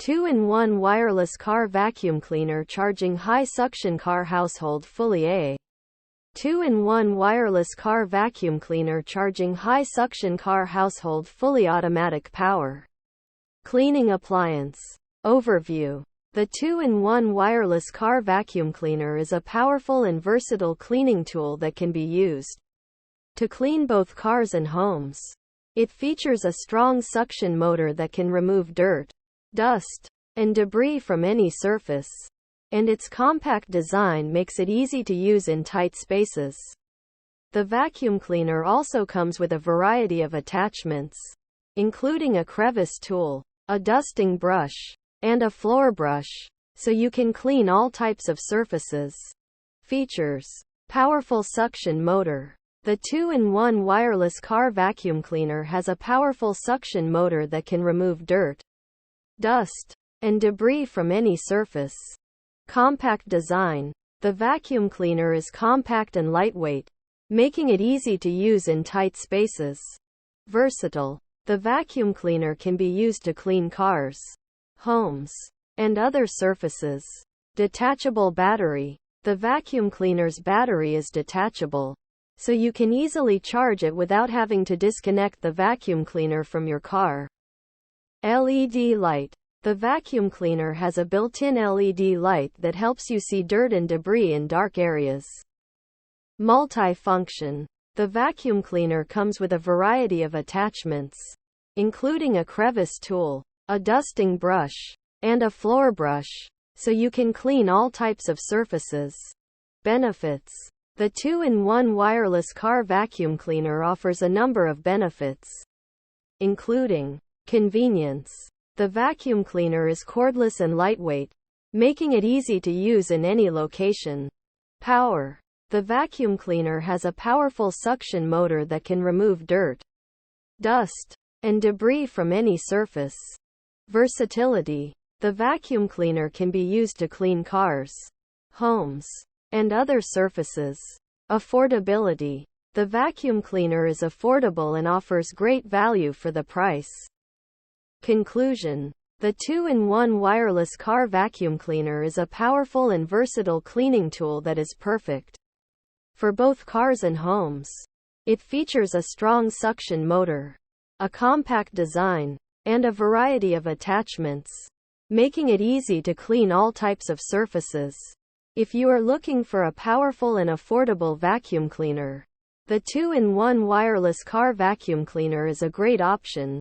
2-in-1 wireless car vacuum cleaner charging high suction car household fully. A 2-in-1 wireless car vacuum cleaner charging high suction car household fully automatic power cleaning appliance. Overview. The 2-in-1 wireless car vacuum cleaner is a powerful and versatile cleaning tool that can be used to clean both cars and homes. It features a strong suction motor that can remove dirt, dust, and debris from any surface, and its compact design makes it easy to use in tight spaces. The vacuum cleaner also comes with a variety of attachments, including a crevice tool, a dusting brush, and a floor brush, so you can clean all types of surfaces. Features. Powerful suction motor. The 2-in-1 wireless car vacuum cleaner has a powerful suction motor that can remove dirt, dust, and debris from any surface. Compact design. The vacuum cleaner is compact and lightweight, making it easy to use in tight spaces. Versatile. The vacuum cleaner can be used to clean cars, homes, and other surfaces. Detachable battery. The vacuum cleaner's battery is detachable, so you can easily charge it without having to disconnect the vacuum cleaner from your car. LED light. The vacuum cleaner has a built-in LED light that helps you see dirt and debris in dark areas. Multi-function. The vacuum cleaner comes with a variety of attachments, including a crevice tool, a dusting brush, and a floor brush, so you can clean all types of surfaces. Benefits. The 2-in-1 wireless car vacuum cleaner offers a number of benefits, including convenience. The vacuum cleaner is cordless and lightweight, making it easy to use in any location. Power. The vacuum cleaner has a powerful suction motor that can remove dirt, dust, and debris from any surface. Versatility. The vacuum cleaner can be used to clean cars, homes, and other surfaces. Affordability. The vacuum cleaner is affordable and offers great value for the price. Conclusion. The 2-in-1 wireless car vacuum cleaner is a powerful and versatile cleaning tool that is perfect for both cars and homes. It features a strong suction motor, a compact design, and a variety of attachments, making it easy to clean all types of surfaces. If you are looking for a powerful and affordable vacuum cleaner, the 2-in-1 wireless car vacuum cleaner is a great option.